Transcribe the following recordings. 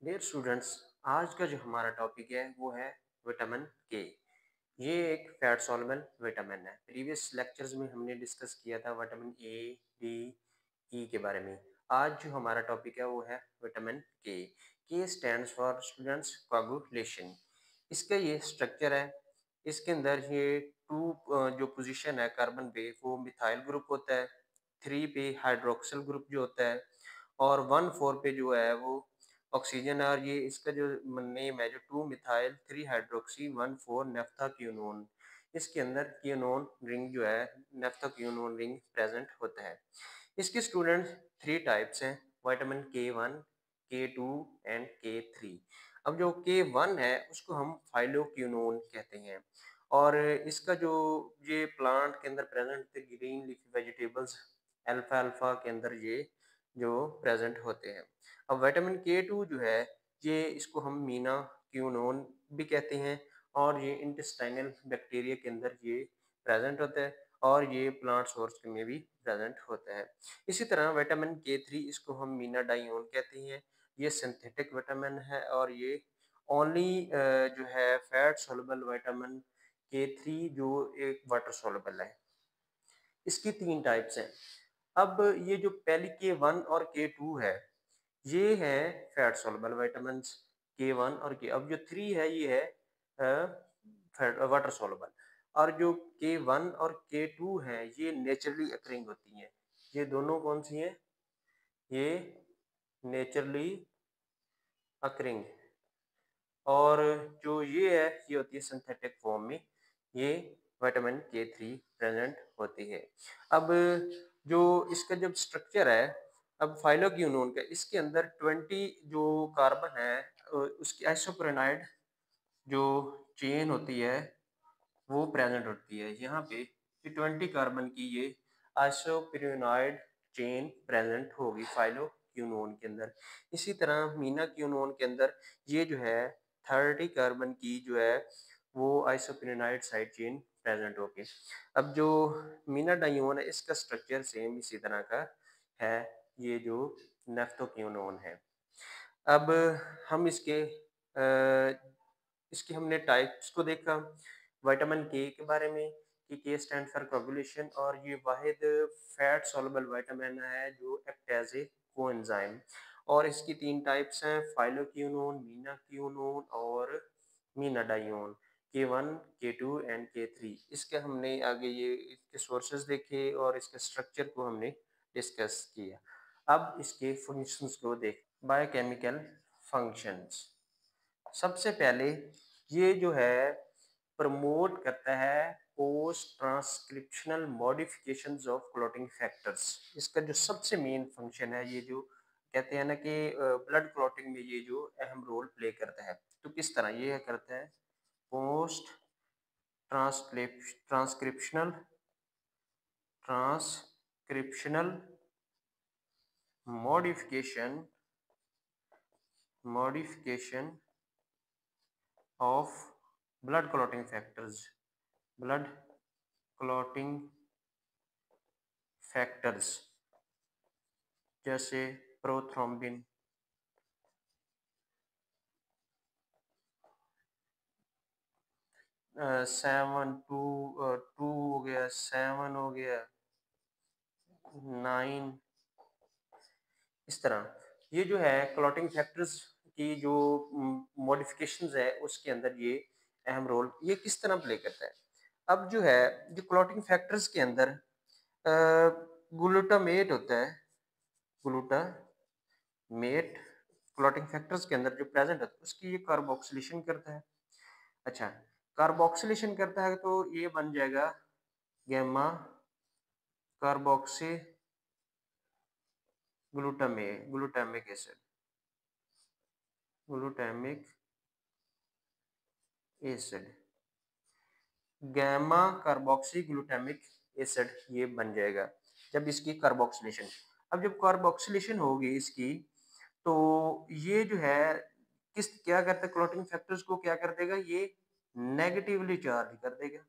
Dear students, आज का जो हमारा टॉपिक है वो है विटामिन के। ये एक फैट सॉल्युबल विटामिन है। प्रीवियस लेक्चर्स में हमने डिस्कस किया था विटामिन ए, डी, ई के बारे में। आज जो हमारा टॉपिक है वो है विटामिन के। के स्टैंड्स फॉर स्टूडेंट्स कोagulation। इसका ये स्ट्रक्चर है। इसके अंदर ये जो पोजीशन है कार्बन पे वो मिथाइल ग्रुप होता है। 3 पे हाइड्रोक्सिल ग्रुप जो होता है और 1,4 पे जो है वो ऑक्सीजन है। और ये इसका जो नेम है जो 2 मिथाइल 3 हाइड्रोक्सी 1,4 नेफ्था क्यूनोन। इसके अंदर क्यूनोन रिंग जो है नेफ्था क्यूनोन रिंग प्रेजेंट होता है। इसके स्टूडेंट्स 3 टाइप्स हैं, विटामिन के 1, के 2 एंड के 3। अब जो के 1 है उसको हम फाइलोक्यूनोन कहते हैं। और इसका जो ये प्लांट के अंदर present green leafy vegetables alpha alpha के अंदर ये जो प्रेजेंट होते हैं। अब विटामिन के 2 जो है ये इसको हम मीना क्यूनोन भी कहते हैं और ये इंटेस्टाइनल बैक्टीरिया के अंदर ये प्रेजेंट होता है और ये प्लांट सोर्स में भी प्रेजेंट होता है। इसी तरह विटामिन के 3 इसको हम मीना डाइओन कहते हैं। ये सिंथेटिक विटामिन है और ये ओनली जो है फैट सोलुबल विटामिन के 3 जो एक वाटर सोलुबल है। इसकी 3 टाइप्स हैं। अब ये जो पहली के 1 और के 2 है ये है फैट सोलुबल विटामिन्स के 1 और के। अब जो 3 है ये है फैट वाटर सोलुबल। और जो के 1 और के 2 है ये नेचुरली अकरिंग होती हैं। ये दोनों कौन सी हैं? ये नेचुरली अकरिंग। और जो ये है ये होती है सिंथेटिक फॉर्म में। ये विटामिन के 3 प्रेजेंट होती है। अब जो इसका जब स्ट्रक्चर है, अब फाइलोक्यूनोन का इसके अंदर 20 जो कार्बन है उसकी आइसोप्रोनाइड जो चेन होती है वो प्रेजेंट होती है। यहाँ पे 20 कार्बन की ये आइसोप्रोनाइड चेन प्रेजेंट होगी फाइलोक्यूनोन के अंदर। इसी तरह मीना क्यूनोन के अंदर ये जो है 30 कार्बन की जो है वो आइसोप्रोनाइड साइड चेन प्रेजेंट होगी। अब जो मीना डाइओन है इसका स्ट्रक्चर सेम इसी तरह का है, ये जो नेफ्थोक्यूनोन है। अब हम इसके हमने टाइप्स को देखा विटामिन के बारे में कि के स्टैंड फॉर कोagulation और ये वाहिद फैट सॉल्युबल विटामिन है जो एक्ट एज ए कोएंजाइम। और इसकी 3 टाइप्स हैं, फाइलोक्यूनोन, मीनाक्यूनोन और मीनाडाइओन। के 1, के 2 एंड के 3। इसके हमने आगे ये इसके सोर्सेज देखे और इसके स्ट्रक्चर को हमने डिस्कस किया। अब इसके फंक्शंस को देख बायोकेमिकल फंक्शंस। सबसे पहले ये जो है प्रमोट करता है post transcriptional modifications of clotting factors. इसका जो सबसे मेन फंक्शन है, ये जो कहते हैं ना कि ब्लड क्लॉटिंग में ये जो अहम रोल प्ले करता है। तो किस तरह ये करता है? Post transcriptional transcriptional modification modification of blood clotting factors, blood clotting factors जैसे प्रोथ्रोम्बिन, 7 2 हो गया, 7 हो गया, 9। इस तरह ये जो है क्लॉटिंग फैक्टर्स की जो मॉडिफिकेशंस है उसके अंदर ये अहम रोल ये किस तरह प्ले करता है। अब जो है जो क्लॉटिंग फैक्टर्स के अंदर ग्लूटामेट होता है, ग्लूटामेट क्लॉटिंग फैक्टर्स के अंदर जो प्रेजेंट होता है उसकी ये कार्बोक्सिलेशन करता है। अच्छा, कार्बोक्सिलेशन करता है तो ये बन जाएगा gamma carboxy glutamic acid, glutamic acid, gamma carboxy glutamic acid ये बन जाएगा जब इसकी कार्बोक्सिलेशन। अब जब कार्बोक्सिलेशन होगी इसकी तो ये जो है किस क्या करता है, क्लॉटिंग फैक्टर्स को क्या कर देगा, ये नेगेटिवली चार्ज कर देगा।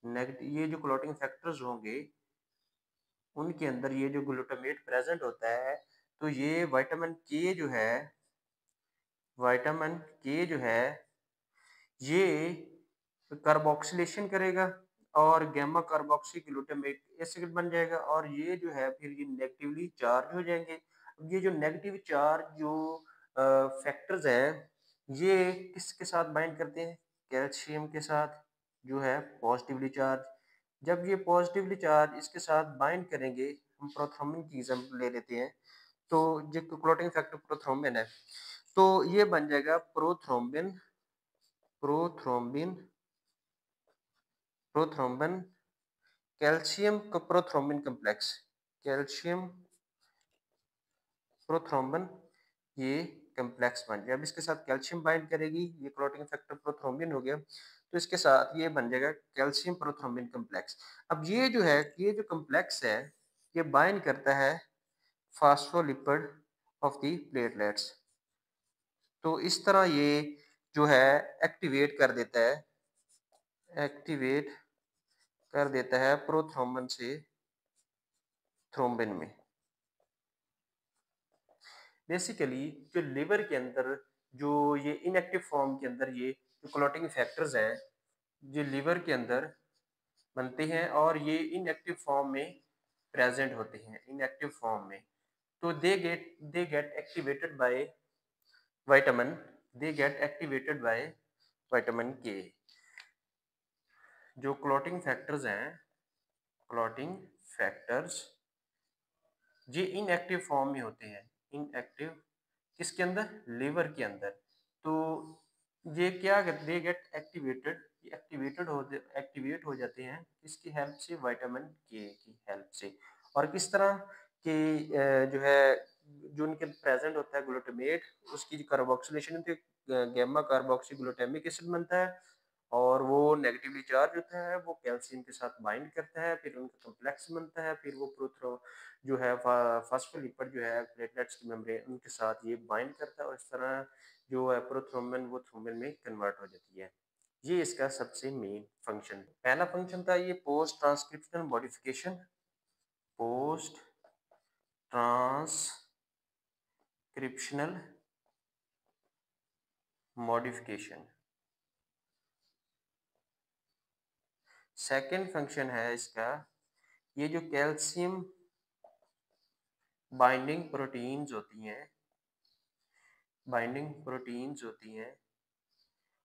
नेगेटिव ये जो क्लॉटिंग फैक्टर्स होंगे उनके अंदर ये जो ग्लूटामेट प्रेजेंट होता है तो ये विटामिन के जो है विटामिन के जो है ये कार्बोक्सिलेशन करेगा और गामा कार्बोक्सी ग्लूटामेट एसिड बन जाएगा और ये जो है फिर ये नेगेटिवली चार्ज हो जाएंगे। अब ये जो नेगेटिव चार्ज जो फैक्टर्स हैं ये किसके साथ बाइंड करते हैं? कैल्शियम के साथ जो है पॉजिटिवली चार्ज। जब ये पॉजिटिवली चार्ज इसके साथ बाइंड करेंगे, हम प्रोथ्रोम्बिन की एग्जांपल ले लेते हैं, तो जो क्लोटिंग फैक्टर प्रोथ्रोम्बिन है, तो ये बन जाएगा prothrombin prothrombin prothrombin calcium prothrombin complex, calcium prothrombin ये कम्प्लेक्स बन गया। अब इसके साथ कैल्शियम बाइंड करेगी, ये क्लोटिंग फैक्टर प्रोथ्रोम्बिन हो गया, तो इसके साथ ये बन जाएगा कैल्शियम प्रोथ्रोम्बिन कम्प्लेक्स। अब ये जो है, ये जो कम्प्लेक्स है ये बाइंड करता है फास्फोलिपिड ऑफ द प्लेटलेट्स। तो इस तरह ये जो है एक्टिवेट कर देता है, एक्टिवेट कर देता है प्रोथ्रोम्बिन से थ्रोम्बिन में। बेसिकली जो लिवर के अंदर जो ये इनएक्टिव फॉर्म के अंदर ये जो क्लॉटिंग फैक्टर्स हैं जो लिवर के अंदर बनते हैं और ये इनएक्टिव फॉर्म में प्रेजेंट होते हैं, इनएक्टिव फॉर्म में, तो they get activated by vitamin, they get activated by vitamin के। जो क्लॉटिंग फैक्टर्स हैं, क्लॉटिंग फैक्टर्स ये इनएक्टिव फॉर्म में होते हैं, इनएक्टिव किसके अंदर? लिवर के अंदर। तो ये क्या करते, दे गेट एक्टिवेटेड, एक्टिवेट हो जाते हैं किसकी हेल्प से? विटामिन के की हेल्प से। और किस तरह के जो है जो उनके प्रेजेंट होता है ग्लूटामेट, उसकी कार्बोक्सिलेशन होती है, गैमा कार्बोक्सी ग्लूटामिक एसिड बनता है और वो नेगेटिवली चार्ज होता है, वो कैल्शियम के साथ बाइंड करता है, फिर उनका कॉम्प्लेक्स बनता है, फिर वो प्रोथ्रो जो है फास्फोलिपिड जो है प्लेटलेट्स की मेम्ब्रेन उनके साथ ये बाइंड करता है और इस तरह जो है प्रोथ्रोम्बिन वो थ्रोम्बिन में कन्वर्ट हो जाती है। ये इसका सबसे मेन फंक्शन। पहला फंक्शन था ये post transcriptional modification, post transcriptional modification. Second function है इसका ये जो कैल्शियम बाइंडिंग प्रोटीन्स होती हैं, बाइंडिंग प्रोटीन्स होती हैं,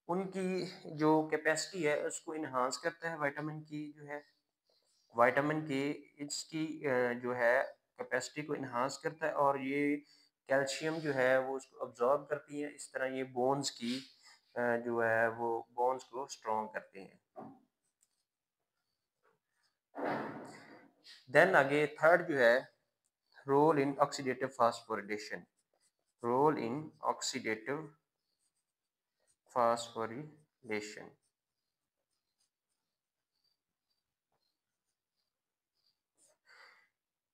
उनकी जो कैपेसिटी है उसको इन्हांस करता है विटामिन की जो है, विटामिन के इसकी जो है कैपेसिटी को इन्हांस करता है और ये कैल्शियम जो है वो उसको अब्जॉर्ब करती है, इस तरह ये बोन्स की जो है वो बोन्स को स्ट्रॉन्ग करते हैं। देन आगे थर्ड जो है role in oxidative phosphorylation, role in oxidative phosphorylation.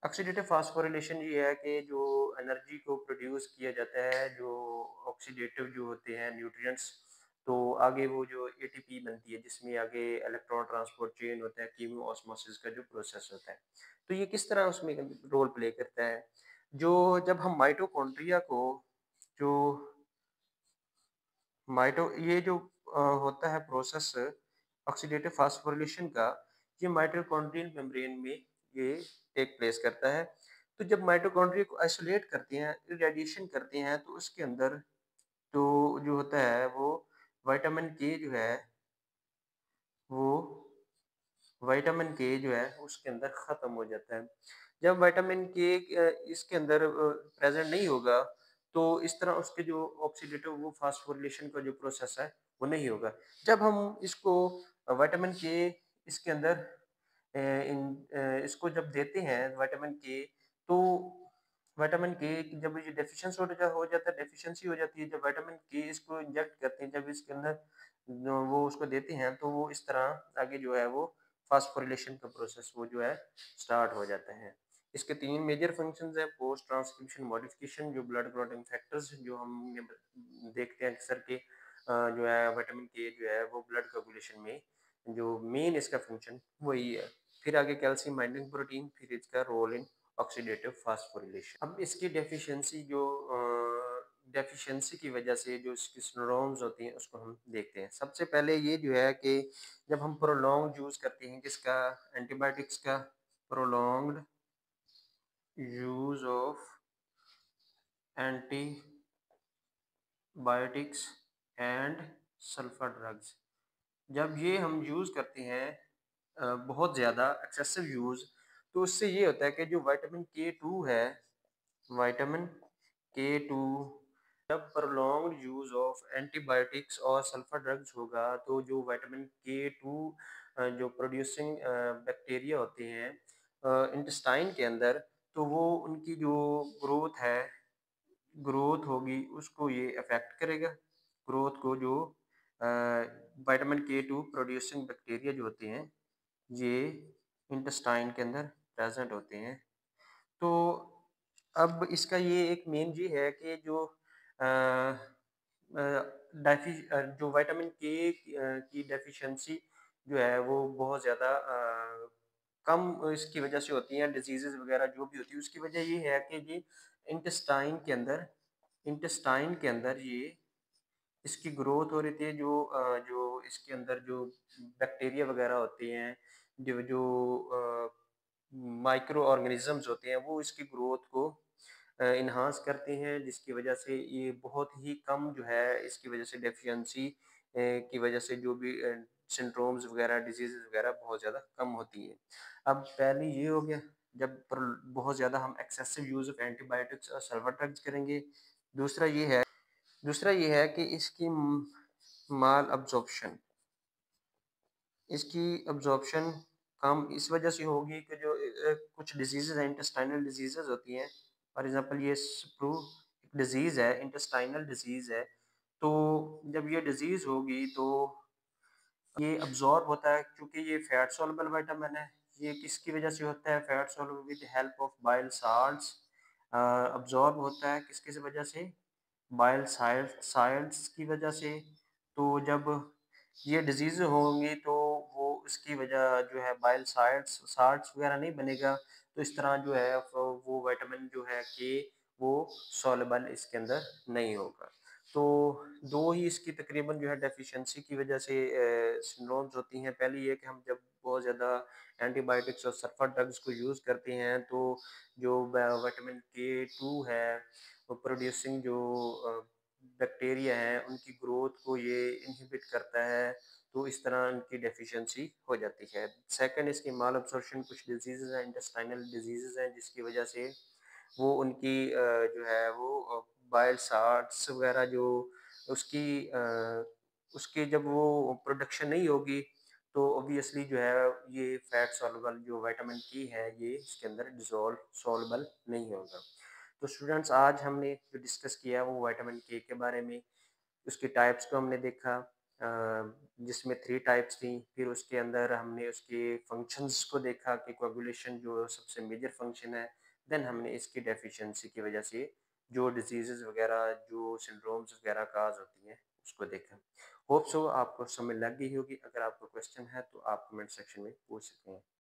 Oxidative phosphorylation ये है कि जो एनर्जी को प्रोड्यूस किया जाता है, जो ऑक्सीडेटिव जो होते हैं न्यूट्रिएंट्स, तो आगे वो जो एटीपी बनती है जिसमें आगे इलेक्ट्रॉन ट्रांसपोर्ट चेन होता है, कीमो ऑस्मोसिस का जो प्रोसेस होता है, तो ये किस तरह उसमें रोल प्ले करता है? जो जब हम माइटोकॉन्ड्रिया को जो ये जो होता है प्रोसेस ऑक्सीडेटिव फास्फोरिलेशन का, ये माइटोकॉन्ड्रियल मेम्ब्रेन में ये टेक प्लेस करता है। तो जब माइटोकॉन्ड्रिया को आइसोलेट करते हैं, इरेडिएशन करते हैं, तो उसके अंदर तो जो होता है वो विटामिन के जो है वो विटामिन के जो है उसके अंदर ख़त्म हो जाता है। जब विटामिन के इसके अंदर प्रेज़ेंट नहीं होगा, तो इस तरह उसके जो ऑक्सीडेटिव वो फास्फोरिलेशन का जो प्रोसेस है, वो नहीं होगा। जब हम इसको विटामिन के इसके अंदर इसको जब देते हैं विटामिन के, तो विटामिन के जब ये डेफिशिएंसी हो जाता है, डेफिशिएंसी हो जाती है, जब विटामिन के इसको इंजेक्ट करते हैं, जब इसके अंदर जो वो उसको देते हैं, तो वो इस तरह आगे जो है वो फास्फोरिलेशन का प्रोसेस वो जो है स्टार्ट हो जाता है। इसके 3 मेजर फंक्शंस हैं, पोस्ट ट्रांसक्रिप्शन मॉडिफिकेशन जो ब्लड क्लॉटिंग फैक्टर्स जो हम देखते हैं अक्सर के जो है विटामिन के जो है वो ब्लड कोगुलेशन में जो मेन इसका फंक्शन वही है। फिर आगे कैल्शियम बाइंडिंग प्रोटीन, फिर इसका रोल इन ऑक्सीडेटिव फास्फोरिलेशन। अब इसकी डेफिशिएंसी जो डेफिशिएंसी की वजह से जो इसकी सिंड्रोम्स होती हैं उसको हम देखते हैं। सबसे पहले ये जो है कि जब हम प्रोलॉन्ग्ड यूज़ करते हैं किसका, एंटीबायोटिक्स का, prolonged use of antibiotics and sulphur drugs, जब ये हम यूज़ करते हैं बहुत ज़्यादा एक्सेसिव यूज़, तो उससे ये होता है कि जो विटामिन के 2 है, विटामिन के 2, जब प्रोलॉन्ग्ड यूज़ ऑफ एंटीबायोटिक्स और सल्फर ड्रग्स होगा तो जो विटामिन के 2 जो प्रोड्यूसिंग बैक्टीरिया होते हैं इंटेस्टाइन के अंदर, तो वो उनकी जो ग्रोथ है, ग्रोथ होगी उसको ये अफेक्ट करेगा। ग्रोथ को जो विटामिन के 2 प्रोड्यूसिंग बैक्टीरिया जो होते हैं ये इंटेस्टाइन के अंदर प्रेजेंट होते हैं। तो अब इसका ये एक मेन ये है कि जो जो विटामिन के की डेफिशिएंसी जो है वो बहुत ज़्यादा कम इसकी वजह से होती हैं, डिजीज़ेज़ वगैरह जो भी होती है उसकी वजह ये है कि ये इंटेस्टाइन के अंदर इंटेस्टाइन के अंदर ये इसकी ग्रोथ हो रही थी, जो इसके अंदर जो बैक्टीरिया वगैरह होती हैं, जो जो माइक्रो ऑर्गेनिजम्स होते हैं वो इसकी ग्रोथ को इन्हांस करते हैं, जिसकी वजह से ये बहुत ही कम जो है इसकी वजह से डेफिशिएंसी की वजह से जो भी सिंड्रोम्स वगैरह डिजीज़ वगैरह बहुत ज़्यादा कम होती हैं। अब पहले ये हो गया जब बहुत ज़्यादा हम एक्सेसिव यूज़ ऑफ एंटीबायोटिक्स और सल्फर ड्रग्स करेंगे। दूसरा ये है दूसरा ये है कि इसकी माल अब्जॉर्प्शन, इसकी अब्जॉर्प्शन कम इस वजह से होगी कि जो कुछ डिजीज़ेज़ हैं, इंटेस्टाइनल डिजीज़ेज़ होती हैं। फॉर एग्ज़ाम्पल ये स्प्रू एक डिज़ीज़ है, इंटेस्टाइनल डिज़ीज़ है। तो जब ये डिज़ीज़ होगी तो ये अब्ज़ॉर्ब होता है, क्योंकि ये फैट सॉल्युबल विटामिन है। ये किसकी वजह से होता है? Fat soluble with help of bile salts absorb होता है किसकी वजह से? बाइल साल्ट्स की वजह से। तो जब ये डिजीज़ होंगी तो वो उसकी वजह जो है बाइल साल्ट्स साल्ट्स वगैरह नहीं बनेगा, तो इस तरह जो है वो विटामिन जो है के वो सॉल्युबल इसके अंदर नहीं होगा। तो दो ही इसकी तकरीबन जो है डेफिशिएंसी की वजह से सिंड्रोम्स होती हैं। पहली ये कि हम जब बहुत ज़्यादा एंटीबायोटिक्स और सल्फर ड्रग्स को यूज़ करते हैं तो जो विटामिन के 2 है वो प्रोड्यूसिंग जो बैक्टीरिया हैं उनकी ग्रोथ को ये इनहिबिट करता है, तो इस तरह इनकी डेफिशिएंसी हो जाती है। सेकंड इसकी माल अब्सॉर्प्शन, कुछ डिजीज़ेज़ हैं, इंटेस्टाइनल डिजीज़ेज़ हैं जिसकी वजह से वो उनकी जो है वो बाइल साल्ट्स वगैरह जो उसकी उसकी जब वो प्रोडक्शन नहीं होगी तो ऑब्वियसली जो है ये फैट सॉल्युबल जो विटामिन की है ये इसके अंदर डिसॉल्व सॉल्युबल नहीं होगा। तो स्टूडेंट्स आज हमने जो डिस्कस किया वो विटामिन के बारे में, उसकी टाइप्स को हमने देखा जिसमें 3 टाइप्स थी। फिर उसके अंदर हमने उसके फंक्शंस को देखा कि कोagulation जो सबसे मेजर फंक्शन है। देन हमने इसकी डेफिशिएंसी की वजह से जो डिजीज़ेज़ वगैरह, जो सिंड्रोम्स वगैरह काज़ होती हैं, उसको देखा। होप सो आपको समझ लग गई होगी। अगर आपको क्वेश्चन है तो आप कमेंट सेक्शन में पूछ सकते हैं।